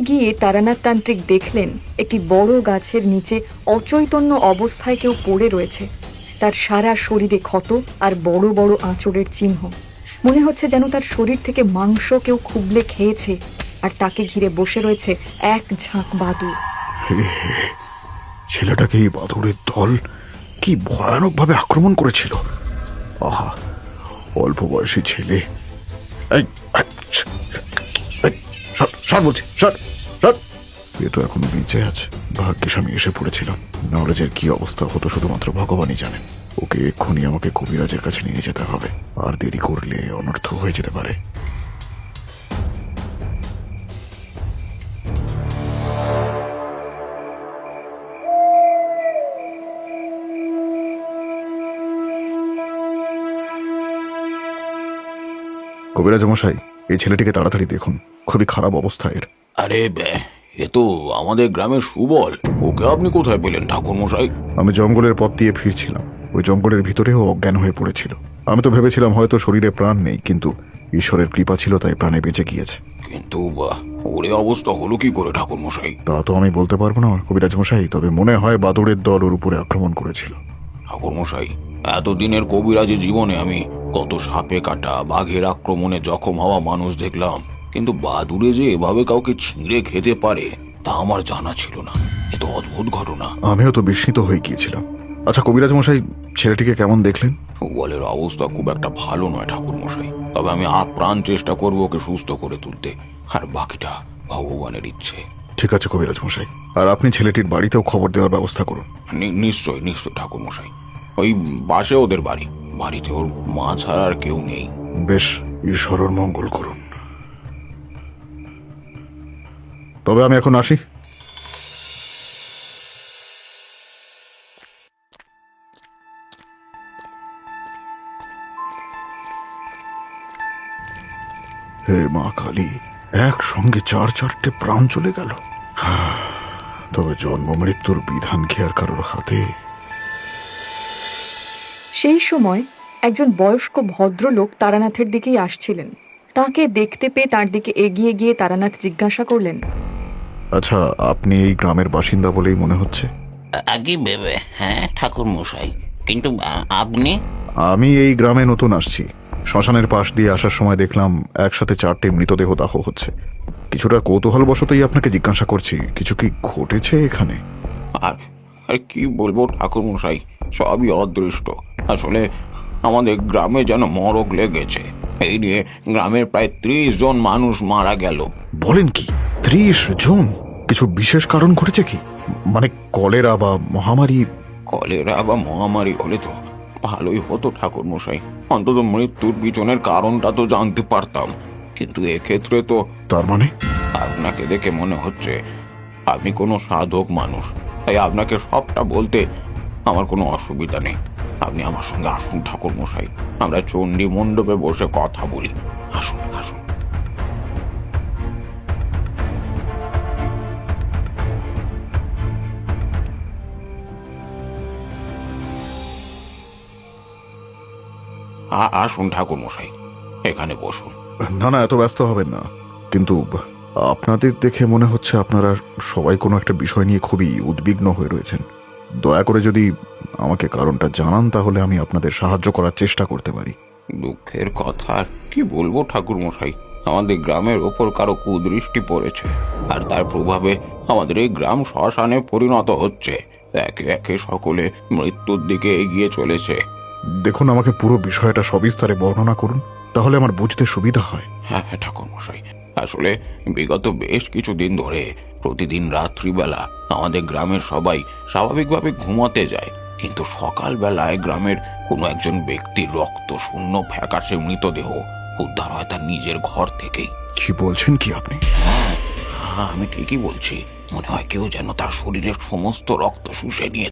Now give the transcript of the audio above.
গিয়ে তারানাথ তান্ত্রিক দেখলেন একটি বড় গাছের নিচে অচৈতন্য অবস্থায় কেউ পড়ে রয়েছে। তার সারা শরীরে ক্ষত আর বড় বড় আঁচড়ের চিহ্ন। মনে হচ্ছে যেন তার শরীর থেকে মাংস কেউ খুবলে খেয়েছে, আর তাকে ঘিরে বসে রয়েছে এক ঝাঁক বাদুড়। ছেলেটাকে এই বাদুড়ের দল কি ভয়ানক ভাবে আক্রমণ করেছিল। আহা, অল্প বয়সী ছেলে। বলছি এ তো এখনো বেঁচে আছে। ভাগ্যিস আমি এসে পড়েছিলাম, নাহলে যে কি অবস্থা হতো শুধুমাত্র ভগবানই জানেন। ওকে এক্ষুনি আমাকে কবিরাজের কাছে নিয়ে যেতে হবে, আর দেরি করলে অনর্থ হয়ে যেতে পারে। কবিরাজ মশাই, এই ছেলেটিকে তাড়াতাড়ি দেখুন, খুবই খারাপ অবস্থা এর। আরে এ তো আমাদের গ্রামের সুবল। ওকে আপনি কোথায় পেলেন ঠাকুর মশাই? আমি জঙ্গলের পথ দিয়ে ফিরছিলাম, ওই জঙ্গলের ভিতরেও অজ্ঞান হয়ে পড়েছিল। আমি তো ভেবেছিলাম হয়তো শরীরে প্রাণ নেই, কিন্তু ঈশ্বরের কৃপা ছিল তাই প্রাণে বেঁচে গিয়েছে। কিন্তু ওরে অবস্থা হলো কি করে ঠাকুর মশাই? তা তো আমি বলতে পারবো না কবিরাজ মশাই, তবে মনে হয় বাদুড়ের দল ওর উপরে আক্রমণ করেছিল। ঠাকুর মশাই, এতদিনের কবিরাজি জীবনে আমি কত সাপে কাটা, বাঘের আক্রমণে জখম হওয়া মানুষ দেখলাম, কিন্তু বাদুড়ে যে এভাবে কাউকে ছিঁড়ে খেতে পারে তা আমার জানা ছিল না। এ তো অদ্ভুত ঘটনা। আমিও তো বিস্মিত হয়ে গিয়েছিলাম। আচ্ছা কবিরাজ মশাই, ছেলেটিকে কেমন দেখলেন? সুবলের অবস্থা খুব একটা ভালো নয় ঠাকুর মশাই, তবে আমি আপ্রাণ চেষ্টা করবো ওকে সুস্থ করে তুলতে, আর বাকিটা ভগবানের ইচ্ছে। ঠিক আছে কবিরাজ মশাই, আর আপনি ছেলেটির বাড়িতেও খবর দেওয়ার ব্যবস্থা করুন। নিশ্চয় নিশ্চয় ঠাকুর মশাই। ওই বাসে ওদের বাড়ি, বাড়িতে ওর মা ছাড়া আর কেউ নেই। বেশ, ঈশ্বরের মঙ্গল করুন। তবে আমি এখন আসি। হে মা কালী, একসঙ্গে চারটে প্রাণ চলে গেল। তবে জন্ম মৃত্যুর বিধান কি আর কারোর হাতে? সেই সময় একজন বয়স্ক ভদ্রলোক তারানাথের দিকেই আসছিলেন। তাকে দেখতে পেয়ে তার দিকে এগিয়ে গিয়ে তারানাথ জিজ্ঞাসা করলেন, আচ্ছা, আপনি এই গ্রামের বাসিন্দা বলেই মনে হচ্ছে। আগে ভেবে হ্যাঁ ঠাকুর মশাই, কিন্তু আপনি? আমি এই গ্রামে নতুন আসছি। শ্মশানের পাশ দিয়ে আসার সময় দেখলাম একসাথে 4টে মৃতদেহ দাহ হচ্ছে। কিছুটা কৌতূহল বশতই আপনাকে জিজ্ঞাসা করছি, কিছু কি ঘটেছে এখানে? আর আর কি বলবো ঠাকুর মশাই, সবই অদৃষ্ট। আসলে আমাদের গ্রামে যেন মরক লেগেছে। এই নিয়ে গ্রামের প্রায় 30 জন মানুষ মারা গেল। বলেন কি, 30 জন? কিছু বিশেষ কারণ ঘটেছে কি? মানে কলেরা বা মহামারী? কলেরা বা মহামারী হলে তো ভালোই হতো ঠাকুর মশাই, অন্তত মৃত্যুর পিছনের কারণটা তো জানতে পারতাম। কিন্তু এক্ষেত্রে তো। তার মানে? আপনাকে দেখে মনে হচ্ছে আপনি কোনো সাধক মানুষ, তাই আপনাকে সবটা বলতে আমার কোনো অসুবিধা নেই। আপনি আমার সঙ্গে আসুন ঠাকুর মশাই, আমরা চণ্ডী মণ্ডপে বসে কথা বলি। আসুন আসুন। আসুন ঠাকুর মশাই, এখানে বসুন। না না, এত ব্যস্ত হবেন না। কিন্তু আপনাদের দেখে মনে হচ্ছে আপনারা সবাই কোনো একটা বিষয় নিয়ে খুবই উদ্বিগ্ন হয়ে রয়েছেন। দয়া করে যদি আমাকে কারণটা জানান, তাহলে আমি আপনাদের সাহায্য করার চেষ্টা করতে পারি। দুঃখের কথা আর কি বলবো ঠাকুর মশাই, আমাদের গ্রামের ওপর কারো কুদৃষ্টি পড়েছে, আর তার প্রভাবে আমাদের এই গ্রাম শ্মশানে পরিণত হচ্ছে। একে একে সকলে মৃত্যুর দিকে এগিয়ে চলেছে। দেখুন, আমাকে পুরো বিষয়টা সবিস্তারে বর্ণনা করুন, তাহলে আমার বুঝতে সুবিধা হয়। হ্যাঁ হ্যাঁ ঠাকুর মশাই, আসলে বিগত বেশ কিছুদিন ধরে প্রতিদিন রাত্রিবেলা আমাদের গ্রামের সবাই স্বাভাবিকভাবে ঘুমাতে যায়, কিন্তু সকালবেলায় গ্রামের কোনো একজন ব্যক্তির রক্ত শূন্য ফ্যাকাশে মৃতদেহ উদ্ধার হয় তার নিজের ঘর থেকেই। কি বলছেন কি আপনি? হ্যাঁ, আমি ঠিকই বলছি। মনে হয় কেউ যেন তার শরীরের সমস্ত রক্ত শুষে নিয়ে